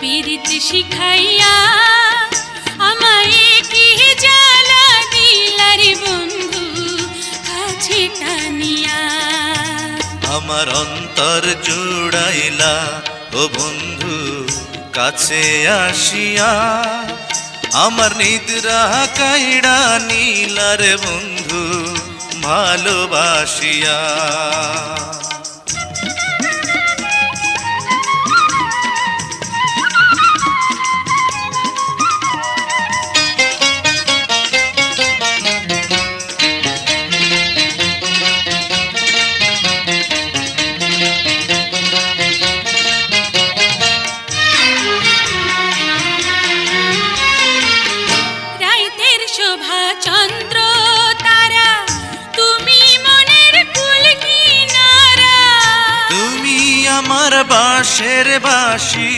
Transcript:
পীড়িত শিখাইয়া আমায় কি জ্বালা দিলারে বন্ধু কাছে টানিয়া। আমার অন্তর জুড়াইলা ও বন্ধু কাছে আসিয়া, আমার নিদ্রা কাইড়া নীলার বন্ধু ভালোবাসিয়া। রাইতের শোভা চন্দ্র তারা তুমি মনের কুল কিনারা। তুমি আমার বাঁশের বাঁশি